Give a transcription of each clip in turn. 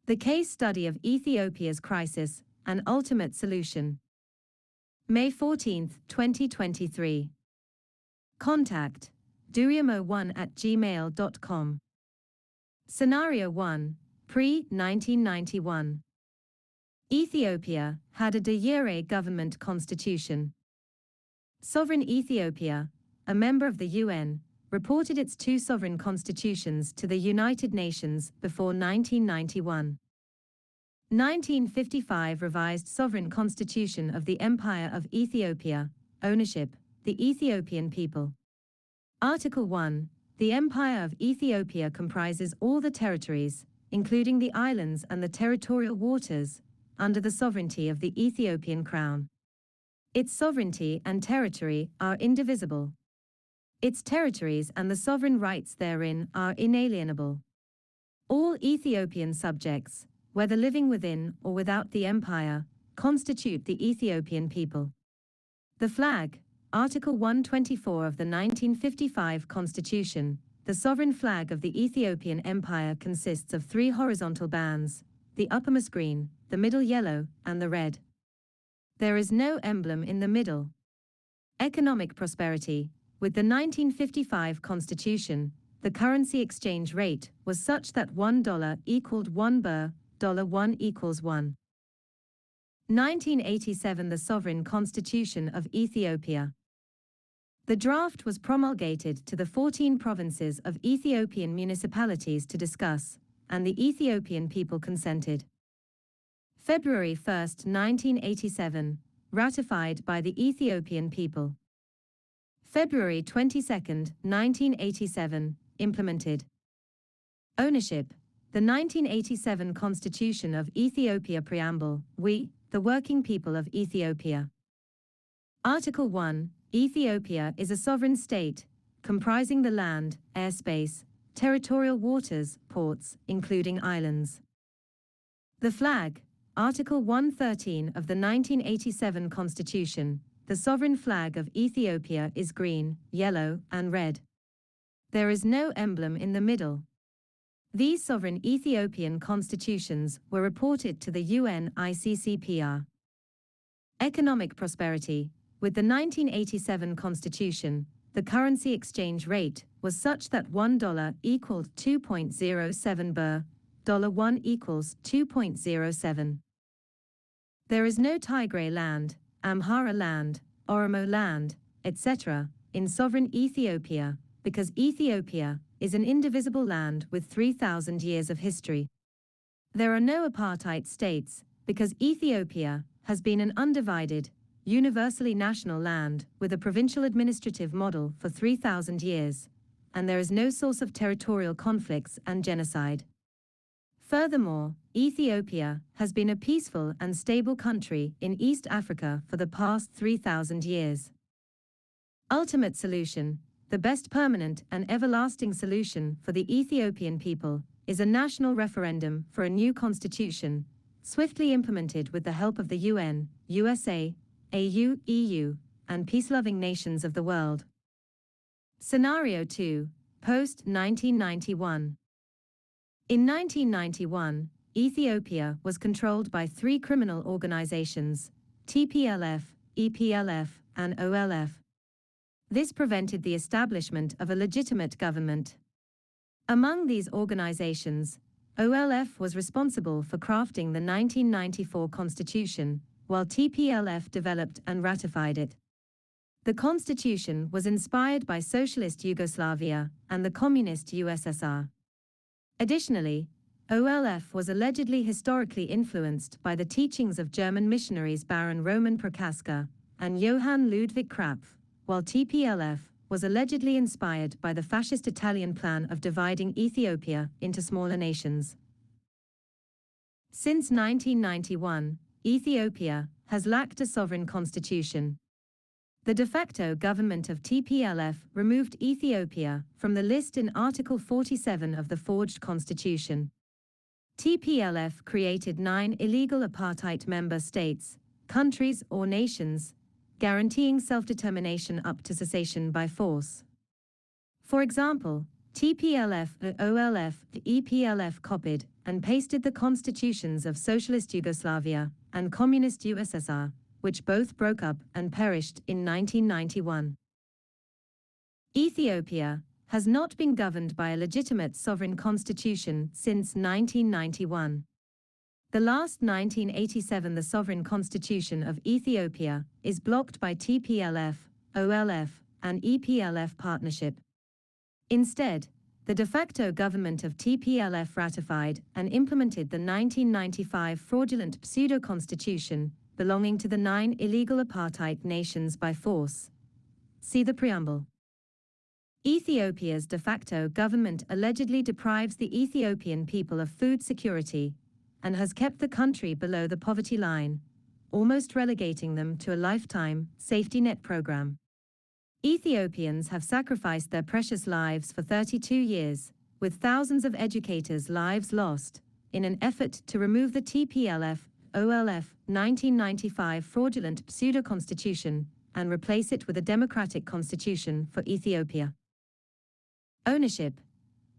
The case study of Ethiopia's crisis, an ultimate solution. May 14, 2023. Contact duriamo1@gmail.com. Scenario 1, pre-1991. Ethiopia had a de jure government constitution. Sovereign Ethiopia, a member of the UN, reported its two sovereign constitutions to the United Nations before 1991. 1955 Revised Sovereign Constitution of the Empire of Ethiopia, Ownership, the Ethiopian people. Article 1. The Empire of Ethiopia comprises all the territories, including the islands and the territorial waters, under the sovereignty of the Ethiopian Crown. Its sovereignty and territory are indivisible. Its territories and the sovereign rights therein are inalienable. All Ethiopian subjects, whether living within or without the empire, constitute the Ethiopian people. The flag, Article 124 of the 1955 Constitution, the sovereign flag of the Ethiopian Empire consists of three horizontal bands, the uppermost green, the middle yellow, and the red. There is no emblem in the middle. Economic prosperity. With the 1955 Constitution, the currency exchange rate was such that $1 equaled 1 birr, $1 equals 1. 1987 The Sovereign Constitution of Ethiopia. The draft was promulgated to the 14 provinces of Ethiopian municipalities to discuss, and the Ethiopian people consented. February 1, 1987, ratified by the Ethiopian people. February 22, 1987, implemented. Ownership. The 1987 Constitution of Ethiopia Preamble, We, the working people of Ethiopia. Article 1. Ethiopia is a sovereign state, comprising the land, airspace, territorial waters, ports, including islands. The flag, Article 113 of the 1987 Constitution, the sovereign flag of Ethiopia is green, yellow, and red. There is no emblem in the middle. These sovereign Ethiopian constitutions were reported to the UN ICCPR. Economic prosperity. With the 1987 Constitution, the currency exchange rate was such that $1 equaled 2.07 birr, $1 equals 2.07. There is no Tigray land, Amhara land, Oromo land, etc., in sovereign Ethiopia, because Ethiopia is an indivisible land with 3,000 years of history. There are no apartheid states, because Ethiopia has been an undivided, universally national land with a provincial administrative model for 3,000 years, and there is no source of territorial conflicts and genocide. Furthermore, Ethiopia has been a peaceful and stable country in East Africa for the past 3,000 years. Ultimate solution. The best permanent and everlasting solution for the Ethiopian people is a national referendum for a new constitution, swiftly implemented with the help of the UN, USA, AU, EU, and peace-loving nations of the world. Scenario 2. Post-1991. In 1991, Ethiopia was controlled by three criminal organizations, TPLF, EPLF, and OLF. This prevented the establishment of a legitimate government. Among these organizations, OLF was responsible for crafting the 1994 Constitution, while TPLF developed and ratified it. The Constitution was inspired by Socialist Yugoslavia and the Communist USSR. Additionally, OLF was allegedly historically influenced by the teachings of German missionaries Baron Roman Prochaska and Johann Ludwig Krapf, while TPLF was allegedly inspired by the fascist Italian plan of dividing Ethiopia into smaller nations. Since 1991, Ethiopia has lacked a sovereign constitution. The de facto government of TPLF removed Ethiopia from the list in Article 47 of the forged constitution. TPLF created 9 illegal apartheid member states, countries or nations, guaranteeing self-determination up to cessation by force. For example, TPLF, OLF, EPLF copied and pasted the constitutions of Socialist Yugoslavia and Communist USSR, which both broke up and perished in 1991. Ethiopia has not been governed by a legitimate sovereign constitution since 1991. The last 1987 the sovereign constitution of Ethiopia is blocked by TPLF, OLF, and EPLF partnership. Instead, the de facto government of TPLF ratified and implemented the 1995 fraudulent pseudo-constitution belonging to the 9 illegal apartheid nations by force. See the preamble. Ethiopia's de facto government allegedly deprives the Ethiopian people of food security and has kept the country below the poverty line, almost relegating them to a lifetime safety net program. Ethiopians have sacrificed their precious lives for 32 years, with thousands of educators' lives lost, in an effort to remove the TPLF, OLF, 1995 fraudulent pseudo-constitution and replace it with a democratic constitution for Ethiopia. Ownership.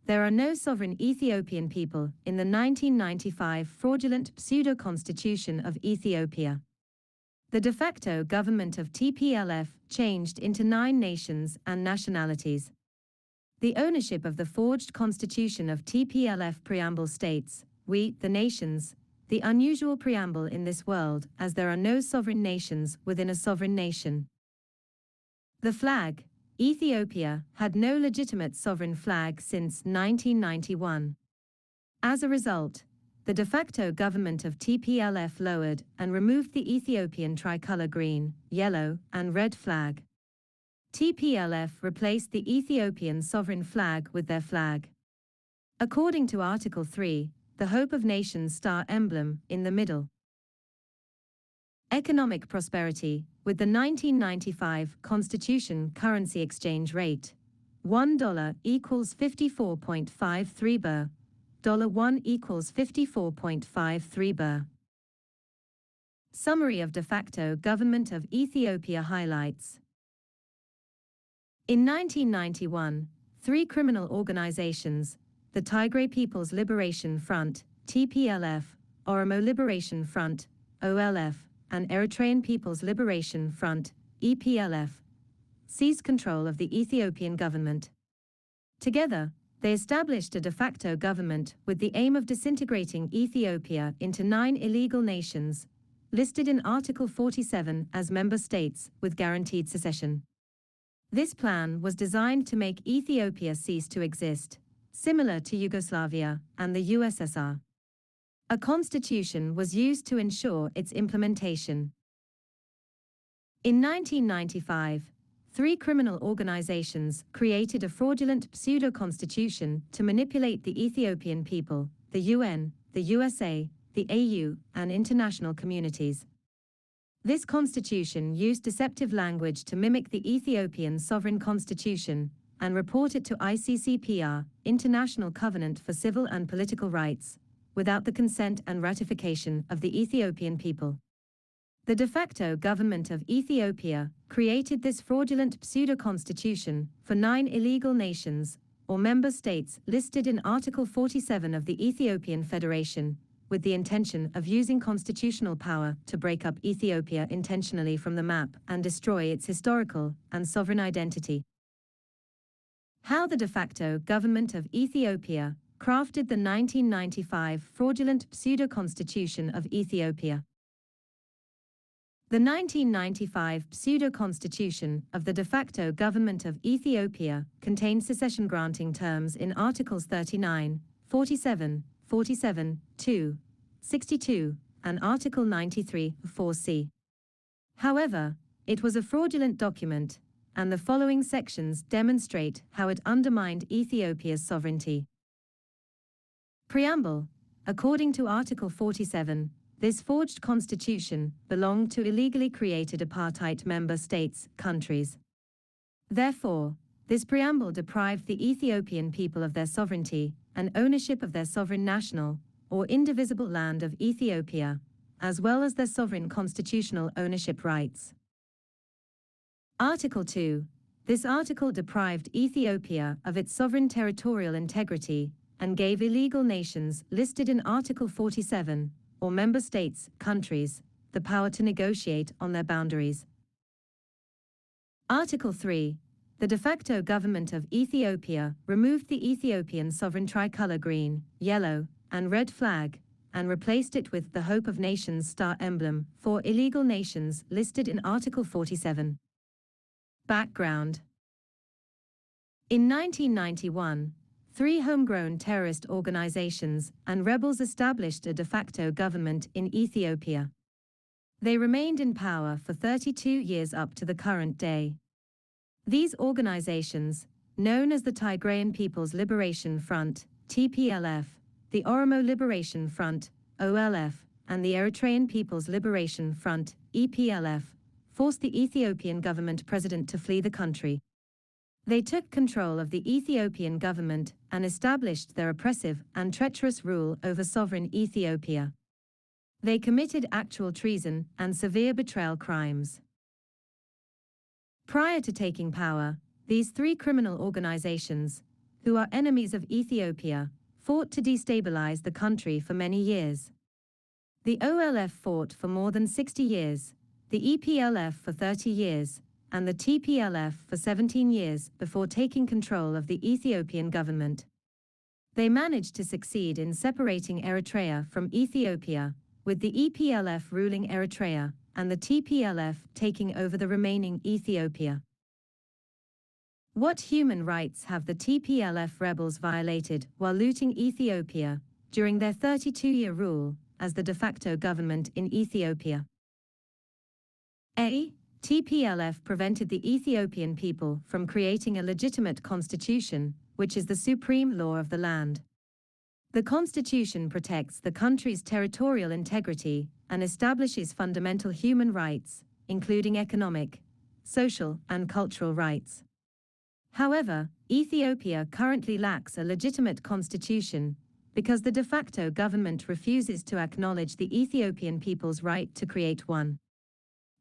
There are no sovereign Ethiopian people in the 1995 fraudulent pseudo-constitution of Ethiopia. The de facto government of TPLF changed into 9 nations and nationalities. The ownership of the forged constitution of TPLF preamble states, "We, the nations," the unusual preamble in this world, as there are no sovereign nations within a sovereign nation. The flag. Ethiopia had no legitimate sovereign flag since 1991. As a result, the de facto government of TPLF lowered and removed the Ethiopian tricolour green, yellow, and red flag. TPLF replaced the Ethiopian sovereign flag with their flag. According to Article 3, the Hope of Nations star emblem in the middle. Economic prosperity. With the 1995 Constitution currency exchange rate, $1 equals 54.53 birr. $1 equals 54.53 birr. Summary of de facto government of Ethiopia highlights. In 1991, 3 criminal organizations, the Tigray People's Liberation Front, TPLF, Oromo Liberation Front, OLF, and Eritrean People's Liberation Front, EPLF, seized control of the Ethiopian government. Together, they established a de facto government with the aim of disintegrating Ethiopia into 9 illegal nations, listed in Article 47 as member states with guaranteed secession. This plan was designed to make Ethiopia cease to exist, similar to Yugoslavia and the USSR. A constitution was used to ensure its implementation. In 1995, 3 criminal organizations created a fraudulent pseudo-constitution to manipulate the Ethiopian people, the UN, the USA, the AU, and international communities. This constitution used deceptive language to mimic the Ethiopian sovereign constitution and report it to ICCPR, International Covenant for Civil and Political Rights, without the consent and ratification of the Ethiopian people. The de facto government of Ethiopia created this fraudulent pseudo-constitution for 9 illegal nations, or member states listed in Article 47 of the Ethiopian Federation, with the intention of using constitutional power to break up Ethiopia intentionally from the map and destroy its historical and sovereign identity. How the de facto government of Ethiopia crafted the 1995 fraudulent pseudo-constitution of Ethiopia. The 1995 pseudo-constitution of the de facto government of Ethiopia contained secession-granting terms in Articles 39, 47, 47, 2, 62, and Article 93, 4c. However, it was a fraudulent document, and the following sections demonstrate how it undermined Ethiopia's sovereignty. Preamble. According to Article 47, this forged constitution belonged to illegally created apartheid member states, countries. Therefore, this preamble deprived the Ethiopian people of their sovereignty and ownership of their sovereign national or indivisible land of Ethiopia, as well as their sovereign constitutional ownership rights. Article 2. This article deprived Ethiopia of its sovereign territorial integrity and gave illegal nations listed in Article 47, or member states, countries, the power to negotiate on their boundaries. Article 3. The de facto government of Ethiopia removed the Ethiopian sovereign tricolour green, yellow, and red flag, and replaced it with the Hope of Nations star emblem for illegal nations listed in Article 47. Background. In 1991, 3 homegrown terrorist organizations and rebels established a de facto government in Ethiopia. They remained in power for 32 years up to the current day. These organizations, known as the Tigrayan People's Liberation Front, TPLF, the Oromo Liberation Front, OLF, and the Eritrean People's Liberation Front, EPLF, forced the Ethiopian government president to flee the country. They took control of the Ethiopian government and established their oppressive and treacherous rule over sovereign Ethiopia. They committed actual treason and severe betrayal crimes. Prior to taking power, these 3 criminal organizations, who are enemies of Ethiopia, fought to destabilize the country for many years. The OLF fought for more than 60 years, the EPLF for 30 years, and the TPLF for 17 years before taking control of the Ethiopian government. They managed to succeed in separating Eritrea from Ethiopia, with the EPLF ruling Eritrea and the TPLF taking over the remaining Ethiopia. What human rights have the TPLF rebels violated while looting Ethiopia during their 32-year rule as the de facto government in Ethiopia? A. TPLF prevented the Ethiopian people from creating a legitimate constitution, which is the supreme law of the land. The constitution protects the country's territorial integrity and establishes fundamental human rights, including economic, social, and cultural rights. However, Ethiopia currently lacks a legitimate constitution because the de facto government refuses to acknowledge the Ethiopian people's right to create one.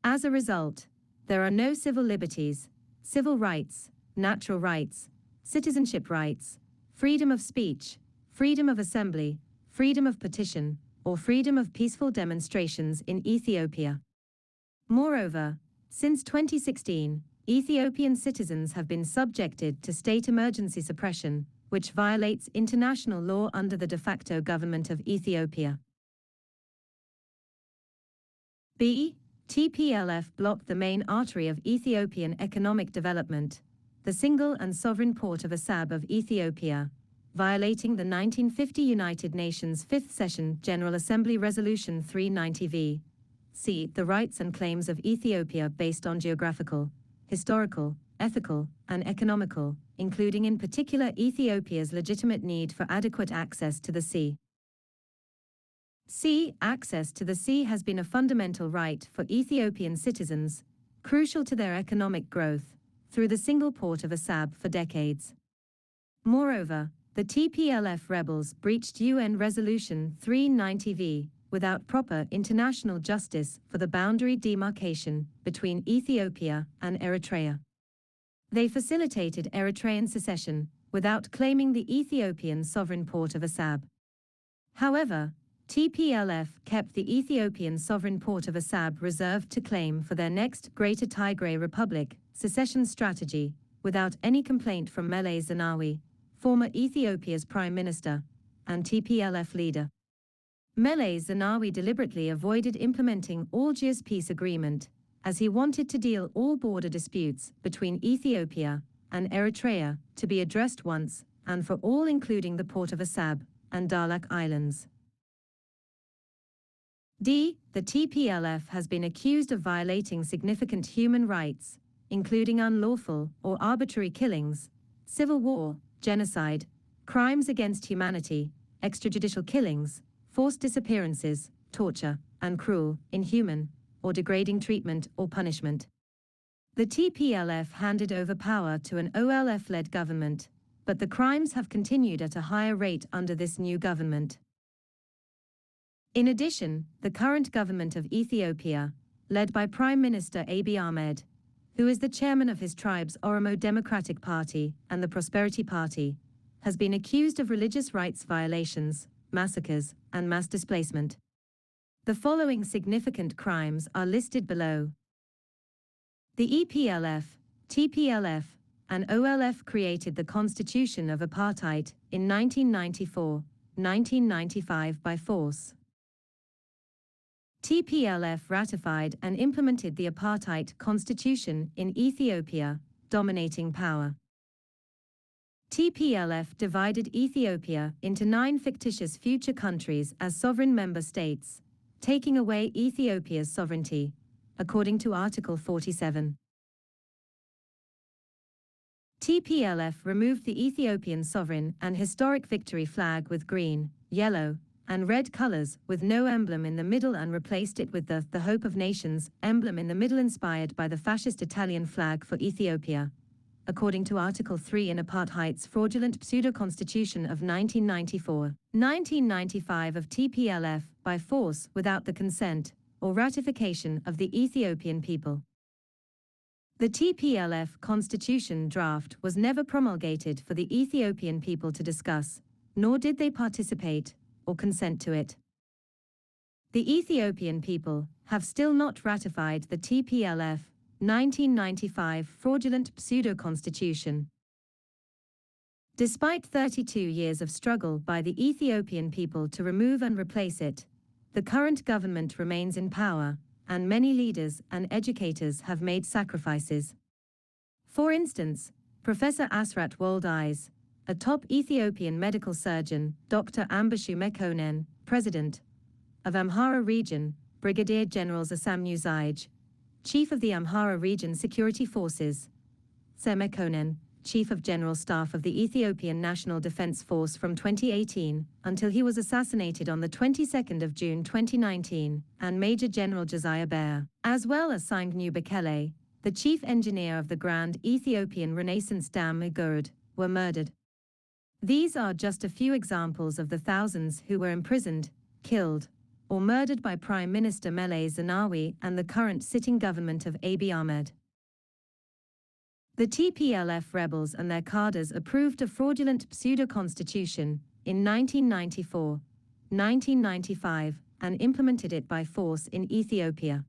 As a result, there are no civil liberties, civil rights, natural rights, citizenship rights, freedom of speech, freedom of assembly, freedom of petition, or freedom of peaceful demonstrations in Ethiopia. Moreover, since 2016, Ethiopian citizens have been subjected to state emergency suppression, which violates international law under the de facto government of Ethiopia. B. TPLF blocked the main artery of Ethiopian economic development, the single and sovereign port of Assab of Ethiopia, violating the 1950 United Nations Fifth Session General Assembly Resolution 390v. C. The rights and claims of Ethiopia based on geographical, historical, ethical, and economical, including in particular Ethiopia's legitimate need for adequate access to the sea. C. Access to the sea has been a fundamental right for Ethiopian citizens, crucial to their economic growth, through the single port of Assab for decades. Moreover, the TPLF rebels breached UN Resolution 390v without proper international justice for the boundary demarcation between Ethiopia and Eritrea. They facilitated Eritrean secession without claiming the Ethiopian sovereign port of Assab. However, TPLF kept the Ethiopian sovereign port of Assab reserved to claim for their next Greater Tigray Republic secession strategy, without any complaint from Meles Zenawi, former Ethiopia's prime minister, and TPLF leader. Meles Zenawi deliberately avoided implementing Algiers peace agreement, as he wanted to deal all border disputes between Ethiopia and Eritrea to be addressed once and for all, including the port of Assab and Dahlak Islands. D. The TPLF has been accused of violating significant human rights, including unlawful or arbitrary killings, civil war, genocide, crimes against humanity, extrajudicial killings, forced disappearances, torture, and cruel, inhuman, or degrading treatment or punishment. The TPLF handed over power to an OLF-led government, but the crimes have continued at a higher rate under this new government. In addition, the current government of Ethiopia, led by Prime Minister Abiy Ahmed, who is the chairman of his tribe's Oromo Democratic Party and the Prosperity Party, has been accused of religious rights violations, massacres, and mass displacement. The following significant crimes are listed below. The EPLF, TPLF, and OLF created the Constitution of Apartheid in 1994-1995 by force. TPLF ratified and implemented the Apartheid Constitution in Ethiopia, dominating power. TPLF divided Ethiopia into 9 fictitious future countries as sovereign member states, taking away Ethiopia's sovereignty, according to Article 47. TPLF removed the Ethiopian sovereign and historic victory flag with green, yellow, and red colors with no emblem in the middle and replaced it with the Hope of Nations emblem in the middle inspired by the fascist Italian flag for Ethiopia, according to Article 3 in Apartheid's fraudulent pseudo-constitution of 1994. 1995 of TPLF by force without the consent or ratification of the Ethiopian people. The TPLF constitution draft was never promulgated for the Ethiopian people to discuss, nor did they participate or consent to it. The Ethiopian people have still not ratified the TPLF 1995 fraudulent pseudo-constitution. Despite 32 years of struggle by the Ethiopian people to remove and replace it, the current government remains in power, and many leaders and educators have made sacrifices. For instance, Professor Asrat Woldeyes, a top Ethiopian medical surgeon, Dr. Ambashu Mekonnen, President of Amhara Region, Brigadier General Zasamu Zaij, Chief of the Amhara Region Security Forces, Ser Mekonnen, Chief of General Staff of the Ethiopian National Defense Force from 2018 until he was assassinated on the 22nd of June 2019, and Major General Josiah Bear, as well as Sangnu Bekele, the chief engineer of the Grand Ethiopian Renaissance Dam Igurd, were murdered. These are just a few examples of the thousands who were imprisoned, killed, or murdered by Prime Minister Meles Zenawi and the current sitting government of Abiy Ahmed. The TPLF rebels and their cadres approved a fraudulent pseudo-constitution in 1994, 1995, and implemented it by force in Ethiopia.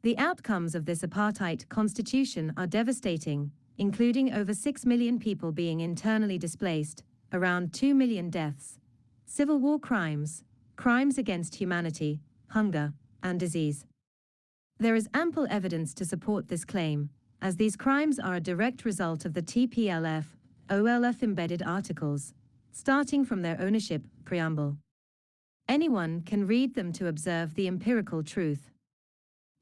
The outcomes of this apartheid constitution are devastating, including over 6 million people being internally displaced, around 2 million deaths, civil war crimes, crimes against humanity, hunger, and disease. There is ample evidence to support this claim, as these crimes are a direct result of the TPLF, OLF embedded articles, starting from their ownership preamble. Anyone can read them to observe the empirical truth.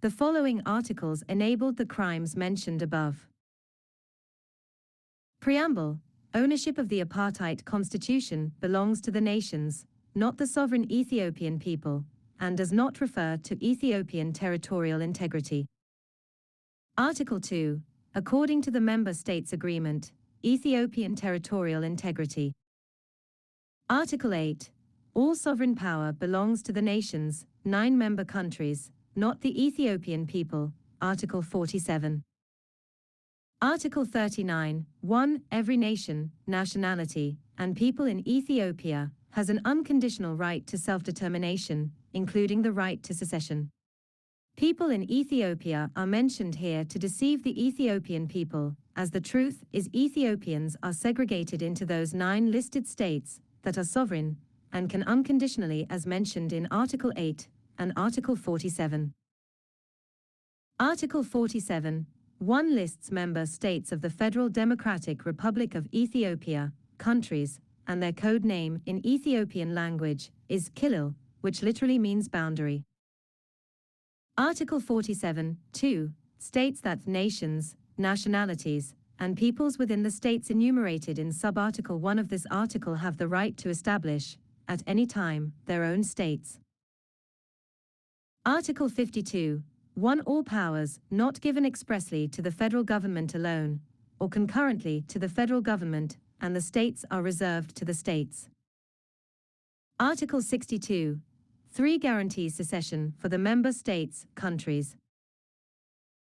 The following articles enabled the crimes mentioned above. Preamble: ownership of the apartheid constitution belongs to the nations, not the sovereign Ethiopian people, and does not refer to Ethiopian territorial integrity. Article 2. According to the Member States Agreement, Ethiopian territorial integrity. Article 8. All sovereign power belongs to the nations, 9 member countries, not the Ethiopian people. Article 47. Article 39. 1. Every nation, nationality, and people in Ethiopia has an unconditional right to self-determination, including the right to secession. People in Ethiopia are mentioned here to deceive the Ethiopian people, as the truth is Ethiopians are segregated into those 9 listed states that are sovereign and can unconditionally, as mentioned in Article 8 and Article 47. Article 47. 1 lists member states of the Federal Democratic Republic of Ethiopia, countries, and their code name in Ethiopian language is Kilil, which literally means boundary. Article 47, 2, states that nations, nationalities, and peoples within the states enumerated in sub-article 1 of this article have the right to establish, at any time, their own states. Article 52, 1. All powers not given expressly to the federal government alone, or concurrently to the federal government, and the states are reserved to the states. Article 62. 3. Guarantees secession for the member states, countries.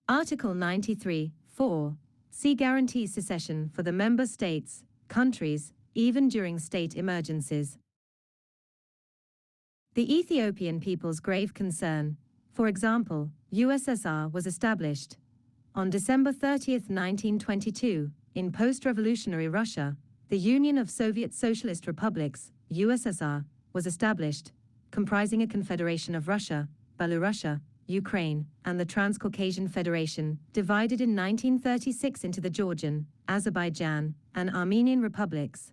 Article 93, 4. C. Guarantees secession for the member states, countries, even during state emergencies. The Ethiopian people's grave concern, for example, USSR was established on December 30, 1922, in post-revolutionary Russia. The Union of Soviet Socialist Republics, USSR, was established, comprising a confederation of Russia, Belarus, Ukraine, and the Transcaucasian Federation, divided in 1936 into the Georgian, Azerbaijan, and Armenian republics.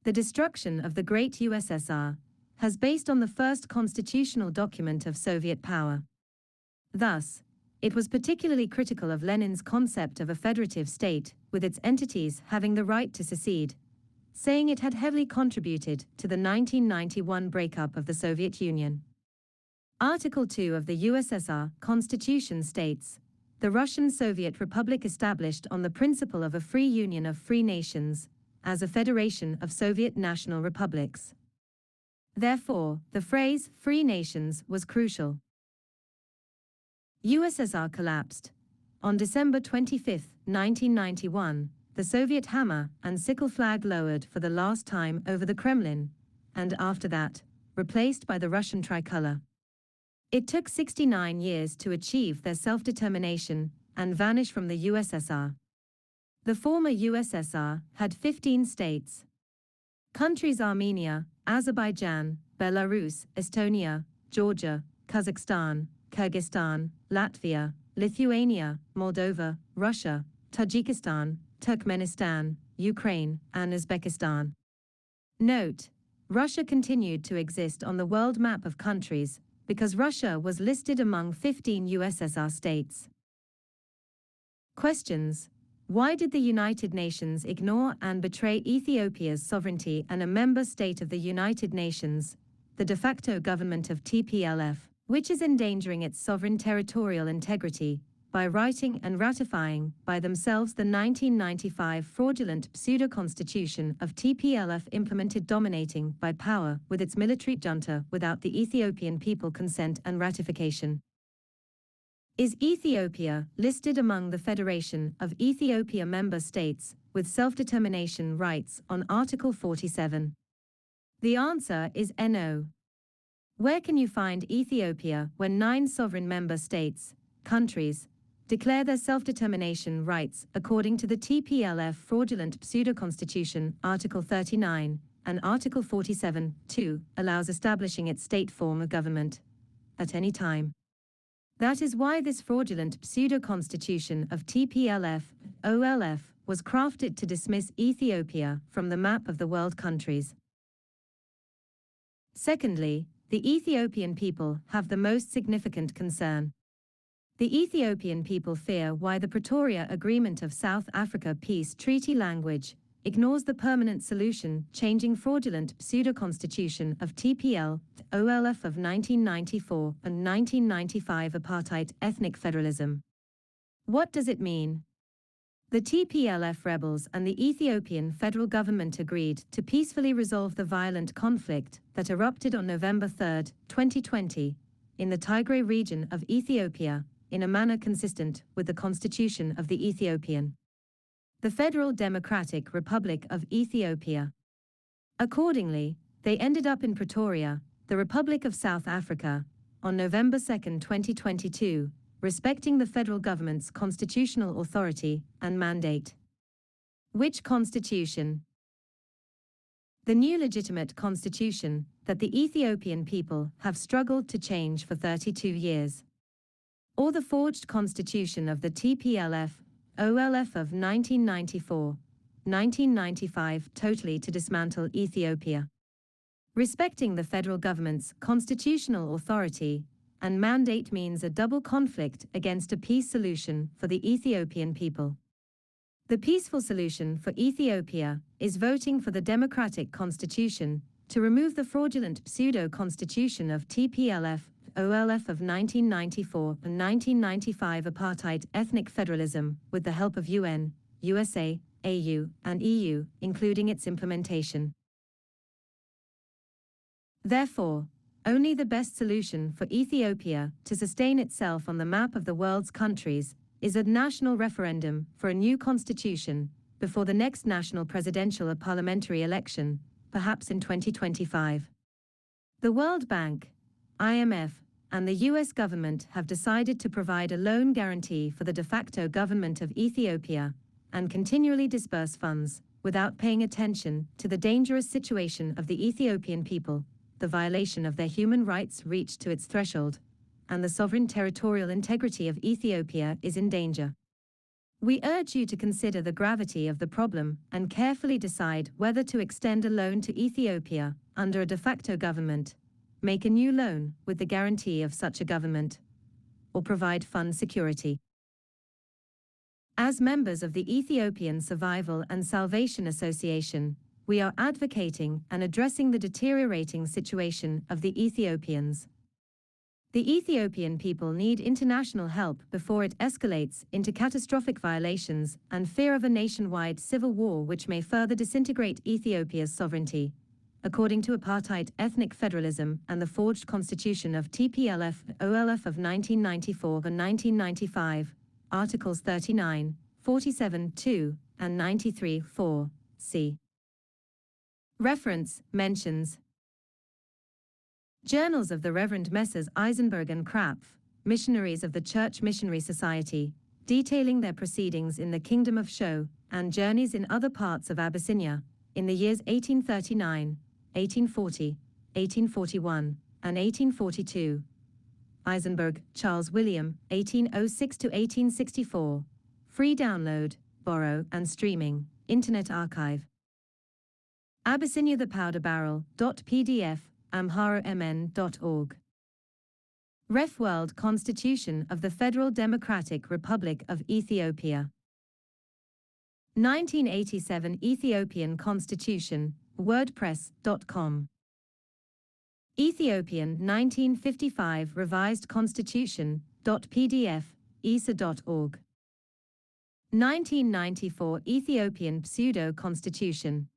The destruction of the great USSR has based on the first constitutional document of Soviet power. Thus, it was particularly critical of Lenin's concept of a federative state, with its entities having the right to secede, saying it had heavily contributed to the 1991 breakup of the Soviet Union. Article 2 of the USSR Constitution states, "The Russian Soviet Republic established on the principle of a free union of free nations, as a federation of Soviet national republics." Therefore, the phrase "free nations" was crucial. USSR collapsed. On December 25, 1991, the Soviet hammer and sickle flag lowered for the last time over the Kremlin, and after that, replaced by the Russian tricolor. It took 69 years to achieve their self-determination and vanish from the USSR. The former USSR had 15 states. Countries Armenia, Azerbaijan, Belarus, Estonia, Georgia, Kazakhstan, Kyrgyzstan, Latvia, Lithuania, Moldova, Russia, Tajikistan, Turkmenistan, Ukraine, and Uzbekistan. Note: Russia continued to exist on the world map of countries because Russia was listed among 15 USSR states. Questions: why did the United Nations ignore and betray Ethiopia's sovereignty and a member state of the United Nations, the de facto government of TPLF, which is endangering its sovereign territorial integrity, by writing and ratifying by themselves the 1995 fraudulent pseudo-constitution of TPLF implemented dominating by power with its military junta without the Ethiopian people consent and ratification? Is Ethiopia listed among the Federation of Ethiopia member states with self-determination rights on Article 47? The answer is no. Where can you find Ethiopia when 9 sovereign member states, countries, declare their self-determination rights according to the TPLF fraudulent pseudo-constitution Article 39, and Article 47(2) allows establishing its state form of government at any time? That is why this fraudulent pseudo-constitution of TPLF-OLF was crafted to dismiss Ethiopia from the map of the world countries. Secondly, the Ethiopian people have the most significant concern. The Ethiopian people fear why the Pretoria Agreement of South Africa Peace Treaty language ignores the permanent solution changing fraudulent pseudo-constitution of TPL-OLF of 1994 and 1995 apartheid ethnic federalism. What does it mean? The TPLF rebels and the Ethiopian federal government agreed to peacefully resolve the violent conflict that erupted on November 3, 2020, in the Tigray region of Ethiopia, in a manner consistent with the Constitution of the Ethiopian, the Federal Democratic Republic of Ethiopia. Accordingly, they ended up in Pretoria, the Republic of South Africa, on November 2, 2022, respecting the federal government's constitutional authority and mandate. Which constitution? The new legitimate constitution that the Ethiopian people have struggled to change for 32 years. Or the forged constitution of the TPLF-OLF of 1994-1995 totally to dismantle Ethiopia. Respecting the federal government's constitutional authority and mandate means a double conflict against a peace solution for the Ethiopian people. The peaceful solution for Ethiopia is voting for the democratic constitution to remove the fraudulent pseudo-constitution of TPLF-OLF of 1994 and 1995 apartheid ethnic federalism with the help of UN, USA, AU, and EU, including its implementation. Therefore, only the best solution for Ethiopia to sustain itself on the map of the world's countries is a national referendum for a new constitution, before the next national presidential or parliamentary election, perhaps in 2025. The World Bank, IMF, and the US government have decided to provide a loan guarantee for the de facto government of Ethiopia and continually disperse funds without paying attention to the dangerous situation of the Ethiopian people, the violation of their human rights reached to its threshold, and the sovereign territorial integrity of Ethiopia is in danger. We urge you to consider the gravity of the problem and carefully decide whether to extend a loan to Ethiopia under a de facto government, make a new loan with the guarantee of such a government, or provide fund security. As members of the Ethiopian Survival and Salvation Association, we are advocating and addressing the deteriorating situation of the Ethiopians. The Ethiopian people need international help before it escalates into catastrophic violations and fear of a nationwide civil war which may further disintegrate Ethiopia's sovereignty, according to apartheid ethnic federalism and the forged constitution of TPLF-OLF of 1994 and 1995, Articles 39, 47(2), and 93(4), c. Reference, mentions. Journals of the Reverend Messrs. Eisenberg and Krapf, missionaries of the Church Missionary Society, detailing their proceedings in the Kingdom of Sho, and journeys in other parts of Abyssinia, in the years 1839, 1840, 1841, and 1842. Eisenberg, Charles William, 1806–1864. Free download, borrow and streaming, Internet Archive. Abyssinia the Powder Barrel.pdf, amharomn.org. Ref World Constitution of the Federal Democratic Republic of Ethiopia. 1987 Ethiopian Constitution, wordpress.com. Ethiopian 1955 Revised Constitution.pdf, isa.org. 1994 Ethiopian Pseudo-Constitution.